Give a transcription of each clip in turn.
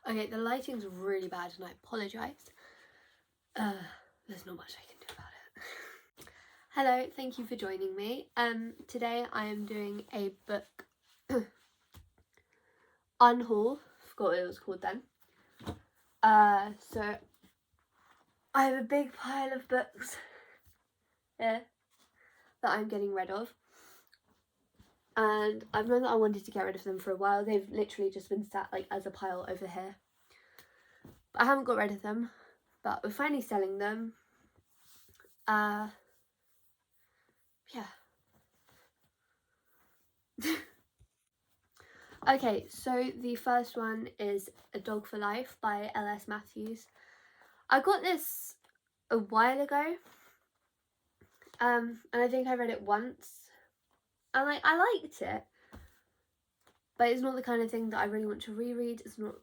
Okay, the lighting's really bad and I apologise. There's not much I can do about it. Hello, thank you for joining me. Today I am doing a book UNHAUL. Forgot what it was called then. So I have a big pile of books here that I'm getting rid of. And I've known that I wanted to get rid of them for a while. They've literally just been sat like as a pile over here. But I haven't got rid of them. But we're finally selling them. Yeah. Okay, so the first one is A Dog for Life by L.S. Matthews. I got this a while ago. And I think I read it once. And like I liked it. But it's not the kind of thing that I really want to reread. It's not...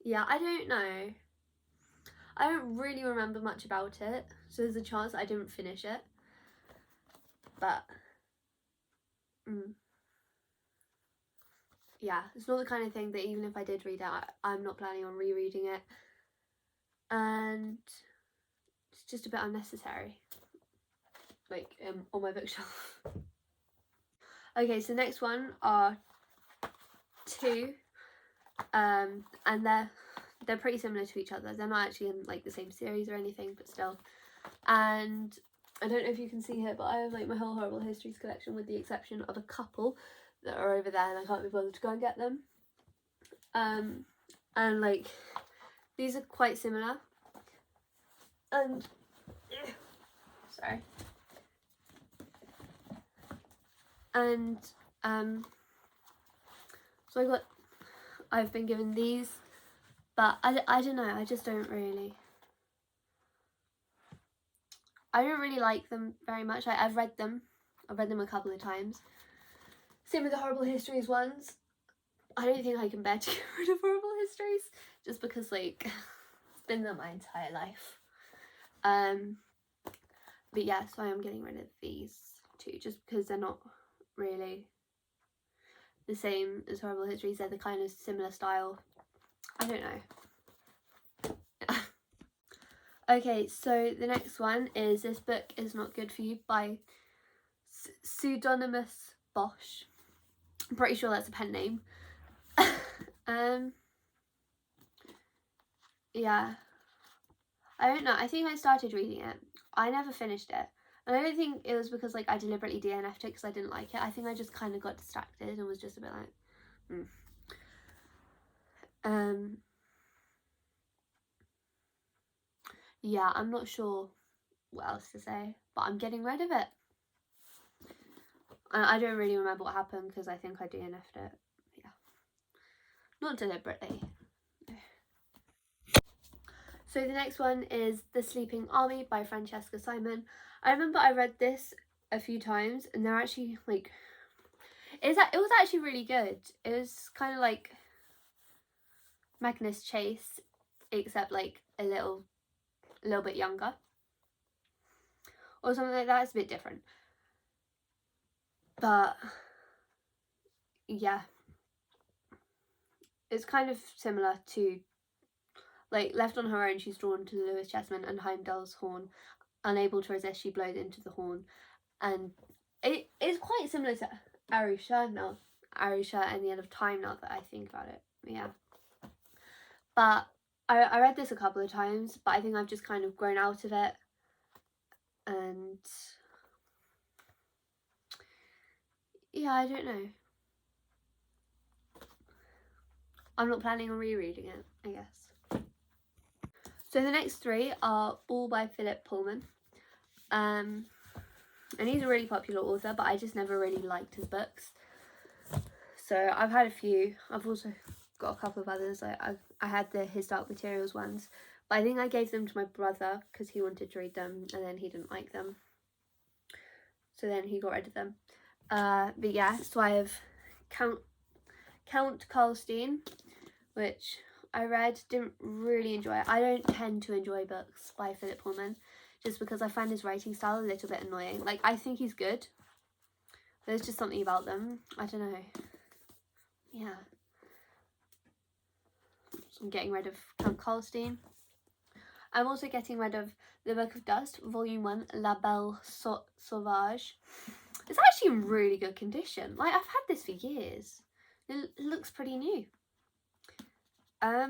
Yeah, I don't know. I don't really remember much about it. So there's a chance I didn't finish it. But... yeah, it's not the kind of thing that even if I did read it, I'm not planning on rereading it. And it's just a bit unnecessary. Like, on my bookshelf. Okay, so next one are two. And they're pretty similar to each other. They're not actually in like the same series or anything, but still. And I don't know if you can see here, but I have like my whole Horrible Histories collection with the exception of a couple that are over there and I can't be bothered to go and get them. And like these are quite similar. And sorry. And so I've been given these, but I don't know, I just don't really like them very much. I've read them a couple of times. Same with the Horrible Histories ones. I don't think I can bear to get rid of Horrible Histories, just because like it's been there my entire life. But yeah, so I am getting rid of these two, just because they're not really the same as Horrible Histories. They're the kind of similar style. I don't know. Okay, so the next one is This Book Is Not Good For You by Pseudonymous Bosch. I'm pretty sure that's a pen name. Yeah, I don't know, I think I started reading it. I never finished it. And I don't think it was because like I deliberately DNF'd it because I didn't like it. I think I just kind of got distracted and was just a bit like, yeah, I'm not sure what else to say, but I'm getting rid of it. And I don't really remember what happened because I think I DNF'd it. Yeah, not deliberately. So the next one is The Sleeping Army by Francesca Simon. I remember I read this a few times and they're actually like, it was actually really good. It was kind of like Magnus Chase, except like a little bit younger or something like that. It's a bit different, but yeah, it's kind of similar to like Left on Her Own. She's drawn to the Lewis chessmen and Heimdall's horn. Unable to resist, she blows into the horn, and it is quite similar to Arusha and the End of Time, now that I think about it. Yeah, but I read this a couple of times, but I think I've just kind of grown out of it, and yeah, I don't know. I'm not planning on rereading it, I guess. So the next three are all by Philip Pullman. And he's a really popular author, but I just never really liked his books. So I've had a few. I've also got a couple of others. I had His Dark Materials ones, but I think I gave them to my brother because he wanted to read them and then he didn't like them. So then he got rid of them. But yeah, so I have Count Karlstein, which I read, didn't really enjoy it. I don't tend to enjoy books by Philip Pullman just because I find his writing style a little bit annoying. Like, I think he's good. There's just something about them. I don't know. Yeah. So I'm getting rid of Count Karlstein. I'm also getting rid of The Book of Dust, Volume 1, La Belle Sauvage. It's actually in really good condition. Like, I've had this for years. It looks pretty new. I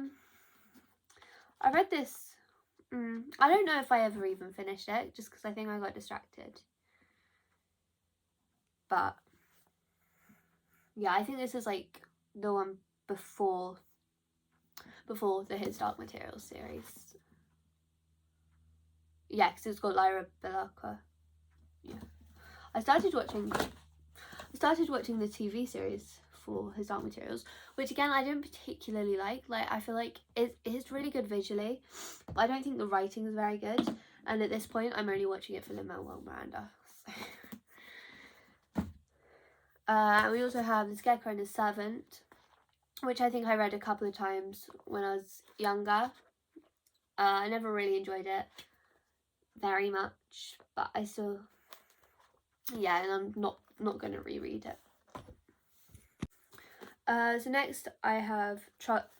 read this. I don't know if I ever even finished it, just because I think I got distracted. But yeah, I think this is like the one before the His Dark Materials series. Yeah, because it's got Lyra Belaka. Yeah, I started watching the TV series for His Dark Materials, which again I didn't particularly like. Like, I feel like it's really good visually, but I don't think the writing is very good. And at this point, I'm only watching it for Lin-Manuel Miranda. And we also have The Scarecrow and the Servant, which I think I read a couple of times when I was younger. I never really enjoyed it very much, but I still, yeah, and I'm not going to reread it. So next I have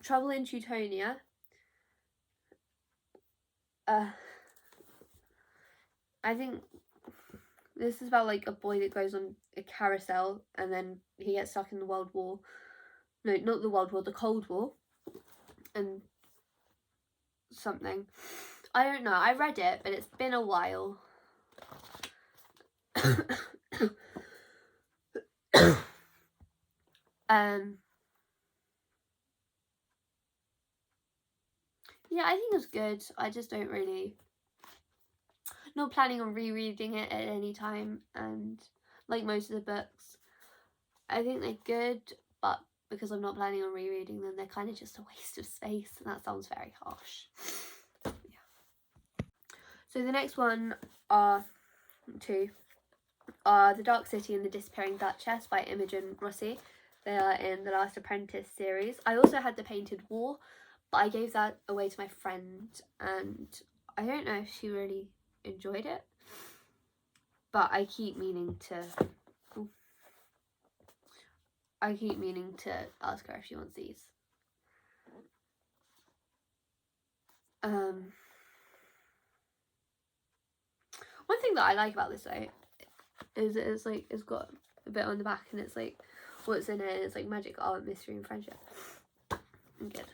Trouble in Chewtonia. I think this is about like a boy that goes on a carousel and then he gets stuck in the World War. No, not the World War, the Cold War. And something. I don't know. I read it, but it's been a while. Yeah, I think it's good. I just don't really, not planning on rereading it at any time, and like most of the books, I think they're good, but because I'm not planning on rereading them, they're kind of just a waste of space, and that sounds very harsh. Yeah. So the next one are two. The Dark City and the Disappearing Duchess by Imogen Rossi. They are in the Last Apprentice series. I also had the Painted War, but I gave that away to my friend, and I don't know if she really enjoyed it, but I keep meaning to ask her if she wants these. One thing that I like about this though is it's got a bit on the back, and it's like what's in it. It's like magic, art, mystery, and friendship. Good.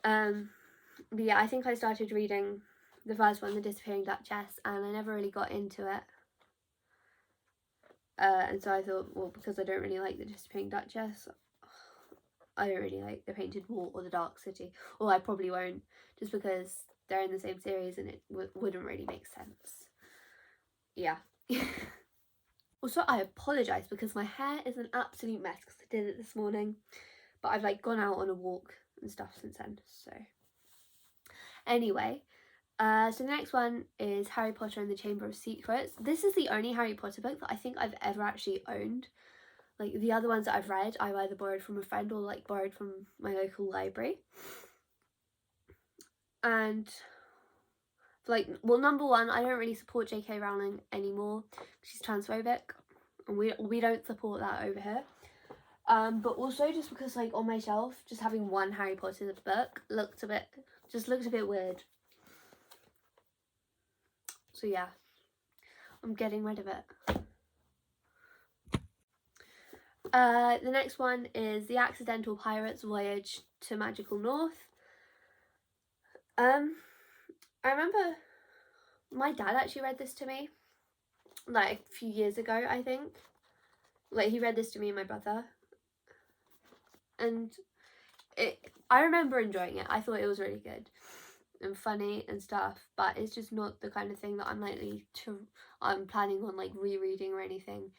But yeah, I think I started reading the first one, The Disappearing Duchess, and I never really got into it. And so I thought, well, because I don't really like The Disappearing Duchess, I don't really like The Painted War or The Dark City. Or I probably won't, just because they're in the same series and it wouldn't really make sense. Yeah. Also, I apologise because my hair is an absolute mess because I did it this morning. But I've like gone out on a walk and stuff since then, so. Anyway, so the next one is Harry Potter and the Chamber of Secrets. This is the only Harry Potter book that I think I've ever actually owned. Like, the other ones that I've read, I've either borrowed from a friend or like borrowed from my local library. And like, well, number one, I don't really support J.K. Rowling anymore. She's transphobic, and we don't support that over here. But also just because like on my shelf, just having one Harry Potter book looked a bit weird. So yeah, I'm getting rid of it. The next one is The Accidental Pirate's Voyage to Magical North. I remember my dad actually read this to me like a few years ago, I think. Like, he read this to me and my brother, and I remember enjoying it. I thought it was really good and funny and stuff, but it's just not the kind of thing that I'm planning on like rereading or anything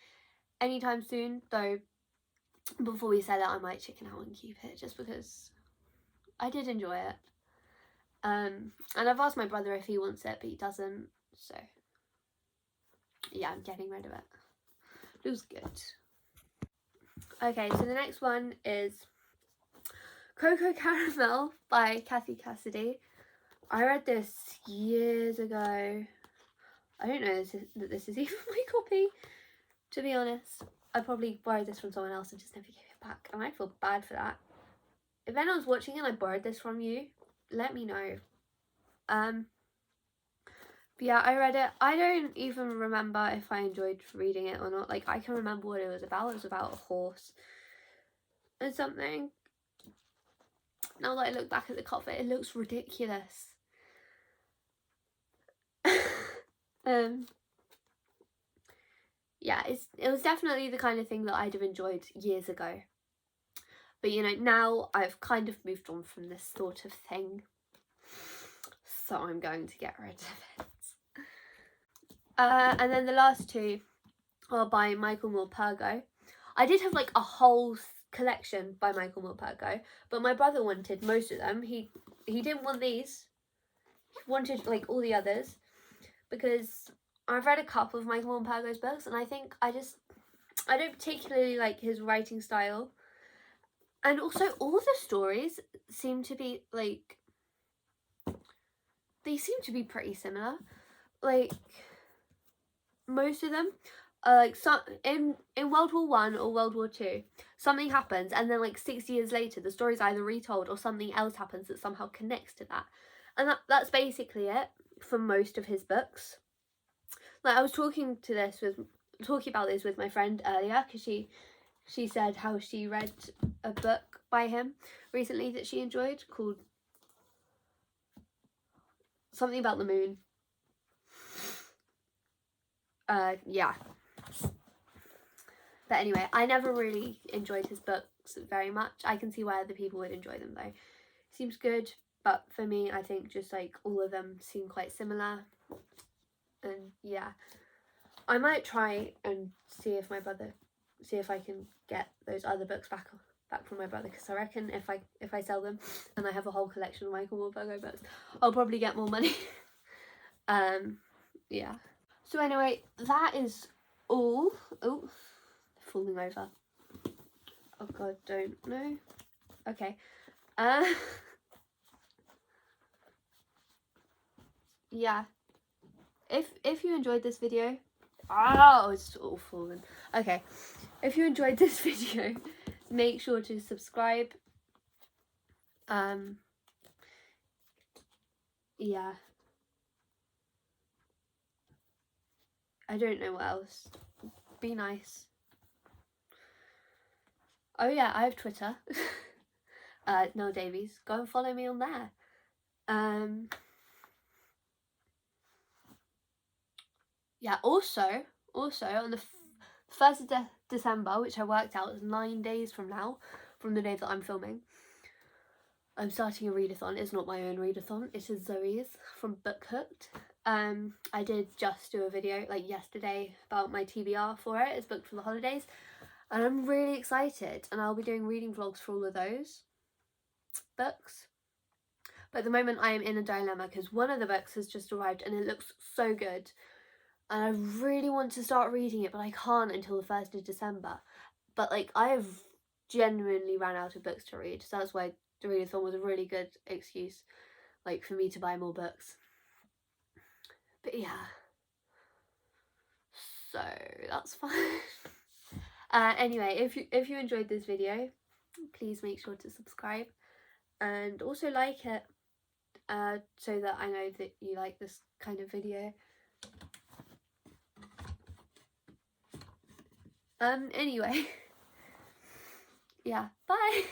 anytime soon. Though before we sell it, I might chicken out and keep it just because I did enjoy it. And I've asked my brother if he wants it, but he doesn't, so yeah, I'm getting rid of it. It was good. Okay, so the next one is Coco Caramel by Kathy Cassidy. I read this years ago. I don't know that this is even my copy, to be honest. I probably borrowed this from someone else and just never gave it back, and I feel bad for that. if anyone's watching and I borrowed this from you, let me know. But yeah, I read it. I don't even remember if I enjoyed reading it or not. Like, I can remember what it was about. It was about a horse and something. Now that I look back at the cover, it looks ridiculous. Yeah, it was definitely the kind of thing that I'd have enjoyed years ago. But you know, now I've kind of moved on from this sort of thing. So I'm going to get rid of it. And then the last two are by Michael Morpurgo. I did have like a whole collection by Michael Morpurgo, but my brother wanted most of them. He didn't want these. He wanted like all the others, because I've read a couple of Michael Morpurgo's books, and I think I don't particularly like his writing style. And also all the stories seem to be like, they seem to be pretty similar. Like, most of them are like, some in World War I or World War II, something happens, and then like 6 years later the story's either retold or something else happens that somehow connects to that. And that's basically it for most of his books. Like, I was talking about this with my friend earlier, because she said how she read a book by him recently that she enjoyed called something about the moon. Yeah. But anyway, I never really enjoyed his books very much. I can see why other people would enjoy them though. Seems good, but for me, I think just like all of them seem quite similar. And yeah, I might try and see if I can get those other books back from my brother, because I reckon if I sell them and I have a whole collection of Michael Morpurgo books, I'll probably get more money. Yeah. So anyway, that is all. Oh, falling over. Oh god, don't know. Okay. Yeah. If you enjoyed this video, it's all fallen. Okay. If you enjoyed this video, make sure to subscribe. Yeah. I don't know what else. Be nice. Oh yeah, I have Twitter. Nell Davies. Go and follow me on there. Yeah, also on the 1st of December, which I worked out is 9 days from now, from the day that I'm filming, I'm starting a readathon. It's not my own readathon, it is Zoe's from Book Hooked. I did just do a video like yesterday about my TBR for it. It's booked for the holidays, and I'm really excited, and I'll be doing reading vlogs for all of those books. But at the moment I am in a dilemma, because one of the books has just arrived and it looks so good, and I really want to start reading it, but I can't until the 1st of December. But like, I have genuinely ran out of books to read, so that's why the readathon was a really good excuse, like, for me to buy more books. But yeah, so that's fine. Anyway, if you enjoyed this video, please make sure to subscribe and also like it, so that I know that you like this kind of video. Anyway, yeah, bye.